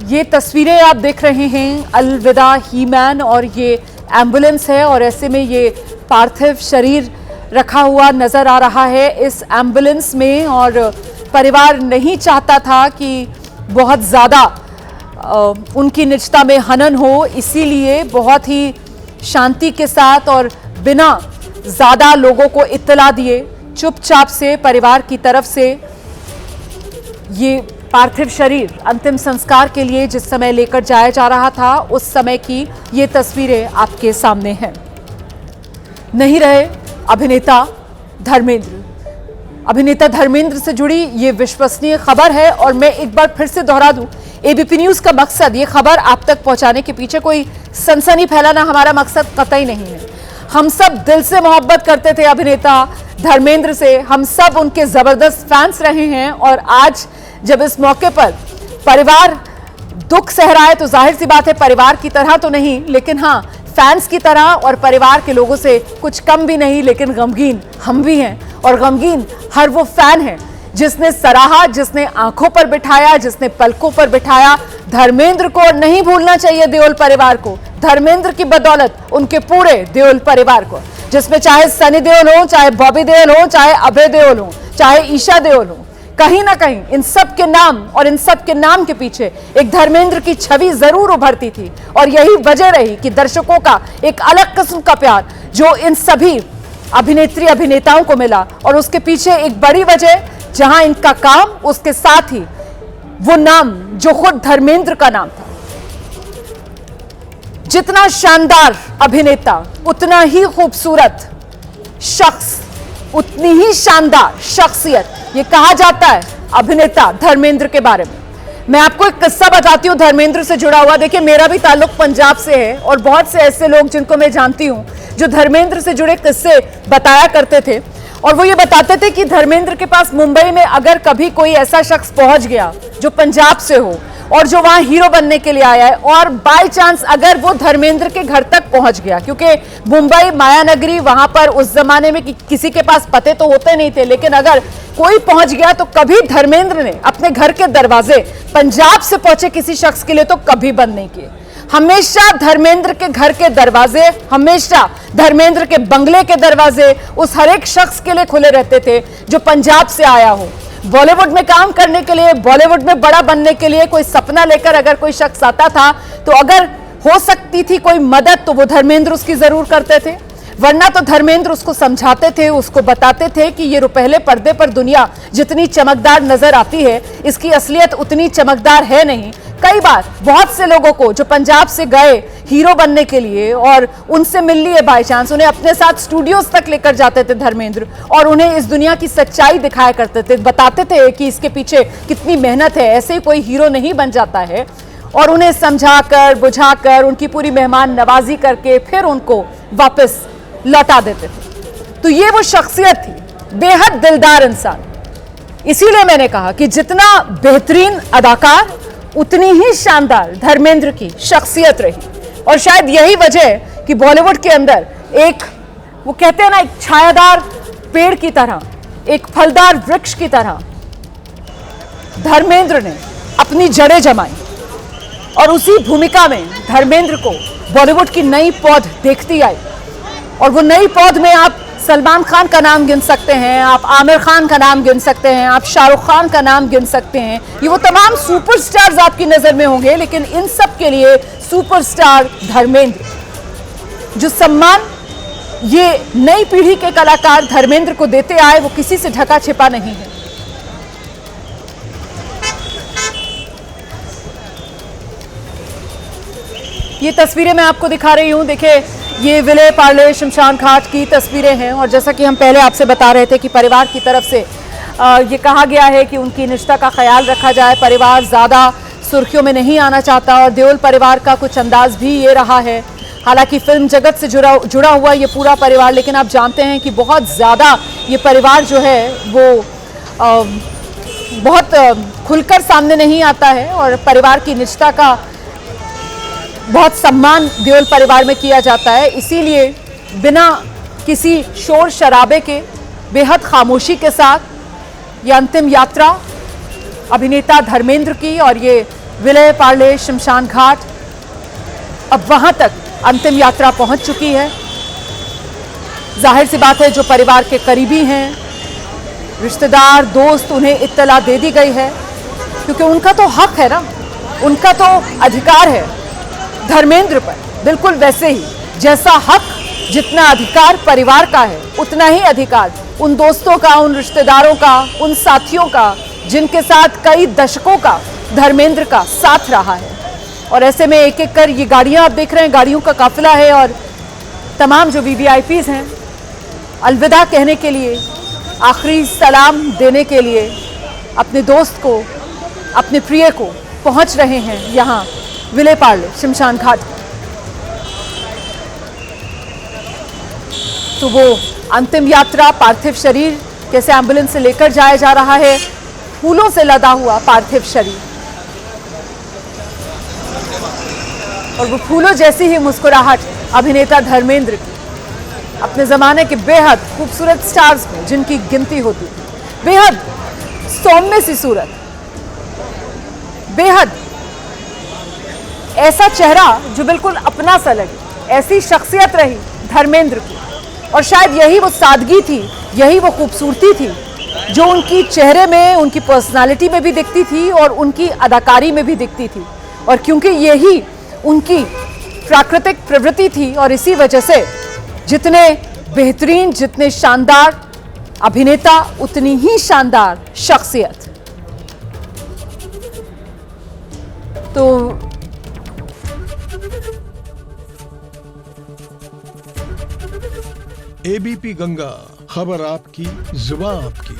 ये तस्वीरें आप देख रहे हैं अलविदा ही मैन और ये एम्बुलेंस है और ऐसे में ये पार्थिव शरीर रखा हुआ नजर आ रहा है इस एम्बुलेंस में। और परिवार नहीं चाहता था कि बहुत ज़्यादा उनकी निजता में हनन हो, इसीलिए बहुत ही शांति के साथ और बिना ज़्यादा लोगों को इत्तला दिए चुपचाप से परिवार की तरफ से ये पार्थिव शरीर अंतिम संस्कार के लिए जिस समय लेकर जाया जा रहा था उस समय की ये तस्वीरें आपके सामने हैं। नहीं रहे अभिनेता धर्मेंद्र। अभिनेता धर्मेंद्र से जुड़ी ये विश्वसनीय खबर है और मैं एक बार फिर से दोहरा दूं, एबीपी न्यूज का मकसद ये खबर आप तक पहुंचाने के पीछे कोई सनसनी फैलाना हमारा मकसद कतई नहीं है। हम सब दिल से मोहब्बत करते थे अभिनेता धर्मेंद्र से, हम सब उनके जबरदस्त फैंस रहे हैं और आज जब इस मौके पर परिवार दुख सह रहा है तो जाहिर सी बात है परिवार की तरह तो नहीं लेकिन हाँ फैंस की तरह और परिवार के लोगों से कुछ कम भी नहीं, लेकिन गमगीन हम भी हैं और गमगीन हर वो फैन है जिसने सराहा, जिसने आंखों पर बिठाया, जिसने पलकों पर बिठाया धर्मेंद्र को। नहीं भूलना चाहिए देओल परिवार को, धर्मेंद्र की बदौलत उनके पूरे देओल परिवार को, जिसमें चाहे सनी देओल हो, चाहे बॉबी देओल हो, चाहे अभय देओल हो, चाहे ईशा देओल हो, कहीं ना कहीं इन सब के नाम और इन सब के नाम के पीछे एक धर्मेंद्र की छवि जरूर उभरती थी। और यही वजह रही कि दर्शकों का एक अलग किस्म का प्यार जो इन सभी अभिनेत्री अभिनेताओं को मिला और उसके पीछे एक बड़ी वजह जहां इनका काम, उसके साथ ही वो नाम जो खुद धर्मेंद्र का नाम था। जितना शानदार अभिनेता उतना ही खूबसूरत शख्स, उतनी ही शानदार शख्सियत, ये कहा जाता है अभिनेता धर्मेंद्र के बारे में। मैं आपको एक किस्सा बताती हूँ धर्मेंद्र से जुड़ा हुआ। देखिए मेरा भी ताल्लुक पंजाब से है और बहुत से ऐसे लोग जिनको मैं जानती हूँ जो धर्मेंद्र से जुड़े किस्से बताया करते थे और वो ये बताते थे कि धर्मेंद्र के पास मुंबई में अगर कभी कोई ऐसा शख्स पहुंच गया जो पंजाब से हो और जो वहां हीरो बनने के लिए आया है और बाय चांस अगर वो धर्मेंद्र के घर तक पहुंच गया, क्योंकि मुंबई माया नगरी, वहां पर उस जमाने में किसी के पास पते तो होते नहीं थे, लेकिन अगर कोई पहुंच गया तो कभी धर्मेंद्र ने अपने घर के दरवाजे पंजाब से पहुंचे किसी शख्स के लिए तो कभी बंद नहीं किए। हमेशा धर्मेंद्र के घर के दरवाजे, हमेशा धर्मेंद्र के बंगले के दरवाजे उस हर एक शख्स के लिए खुले रहते थे जो पंजाब से आया हो। बॉलीवुड में काम करने के लिए, बॉलीवुड में बड़ा बनने के लिए कोई सपना लेकर अगर कोई शख्स आता था तो अगर हो सकती थी कोई मदद तो वो धर्मेंद्र उसकी जरूर करते थे, वरना तो धर्मेंद्र उसको समझाते थे, उसको बताते थे कि ये रुपहले पर्दे पर दुनिया जितनी चमकदार नजर आती है इसकी असलियत उतनी चमकदार है नहीं। कई बार बहुत से लोगों को जो पंजाब से गए हीरो बनने के लिए और उनसे मिल लिए बाय चांस, उन्हें अपने साथ स्टूडियोज तक लेकर जाते थे धर्मेंद्र और उन्हें इस दुनिया की सच्चाई दिखाया करते थे, बताते थे कि इसके पीछे कितनी मेहनत है, ऐसे ही कोई हीरो नहीं बन जाता है। और उन्हें समझाकर बुझाकर उनकी पूरी मेहमान नवाजी करके फिर उनको वापस लौटा देते थे। तो ये वो शख्सियत थी, बेहद दिलदार इंसान। इसीलिए मैंने कहा कि जितना बेहतरीन अदाकार उतनी ही शानदार धर्मेंद्र की शख्सियत रही। और शायद यही वजह कि बॉलीवुड के अंदर एक, वो कहते हैं ना, एक छायादार पेड़ की तरह, एक फलदार वृक्ष की तरह धर्मेंद्र ने अपनी जड़ें जमाई और उसी भूमिका में धर्मेंद्र को बॉलीवुड की नई पौध देखती आई। और वो नई पौध में आप सलमान खान का नाम गिन सकते हैं, आप आमिर खान का नाम गिन सकते हैं, आप शाहरुख खान का नाम गिन सकते हैं। ये वो तमाम सुपरस्टार्स आपकी नजर में होंगे, लेकिन इन सब के लिए सुपरस्टार धर्मेंद्र, जो सम्मान ये नई पीढ़ी के कलाकार धर्मेंद्र को देते आए वो किसी से ढका छिपा नहीं है। ये तस्वीरें मैं आपको दिखा रही हूं, देखिए ये विले पार्ले शमशान घाट की तस्वीरें हैं और जैसा कि हम पहले आपसे बता रहे थे कि परिवार की तरफ से ये कहा गया है कि उनकी निष्ठा का ख्याल रखा जाए। परिवार ज़्यादा सुर्खियों में नहीं आना चाहता और देओल परिवार का कुछ अंदाज भी ये रहा है। हालांकि फिल्म जगत से जुड़ा हुआ ये पूरा परिवार, लेकिन आप जानते हैं कि बहुत ज़्यादा ये परिवार जो है वो बहुत खुलकर सामने नहीं आता है और परिवार की निष्ठा का बहुत सम्मान देओल परिवार में किया जाता है। इसीलिए बिना किसी शोर शराबे के, बेहद खामोशी के साथ ये अंतिम यात्रा अभिनेता धर्मेंद्र की और ये विले पार्ले शमशान घाट। अब वहां तक अंतिम यात्रा पहुंच चुकी है। जाहिर सी बात है, जो परिवार के करीबी हैं, रिश्तेदार, दोस्त, उन्हें इत्तला दे दी गई है, क्योंकि उनका तो हक है ना, उनका तो अधिकार है धर्मेंद्र पर। बिल्कुल वैसे ही जैसा हक, जितना अधिकार परिवार का है, उतना ही अधिकार उन दोस्तों का, उन रिश्तेदारों का, उन साथियों का जिनके साथ कई दशकों का धर्मेंद्र का साथ रहा है। और ऐसे में एक एक कर ये गाड़ियां आप देख रहे हैं, गाड़ियों का काफिला है, और तमाम जो वीवीआईपीज हैं अलविदा कहने के लिए, आखिरी सलाम देने के लिए अपने दोस्त को, अपने प्रिय को पहुंच रहे हैं यहाँ विले पार्ले शमशान घाट। तो वो अंतिम यात्रा, पार्थिव शरीर कैसे एम्बुलेंस से लेकर जाया जा रहा है, फूलों से लदा हुआ पार्थिव शरीर, और वो फूलों जैसी ही मुस्कुराहट अभिनेता धर्मेंद्र की, अपने जमाने के बेहद खूबसूरत स्टार्स में जिनकी गिनती होती थी, बेहद सौम्य सी सूरत, बेहद ऐसा चेहरा जो बिल्कुल अपना सा लगे, ऐसी शख्सियत रही धर्मेंद्र की। और शायद यही वो सादगी थी, यही वो खूबसूरती थी जो उनकी चेहरे में, उनकी पर्सनालिटी में भी दिखती थी और उनकी अदाकारी में भी दिखती थी। और क्योंकि यही उनकी प्राकृतिक प्रवृत्ति थी, और इसी वजह से जितने बेहतरीन, जितने शानदार अभिनेता, उतनी ही शानदार शख्सियत। तो एबीपी गंगा, खबर आपकी, जुबान आपकी।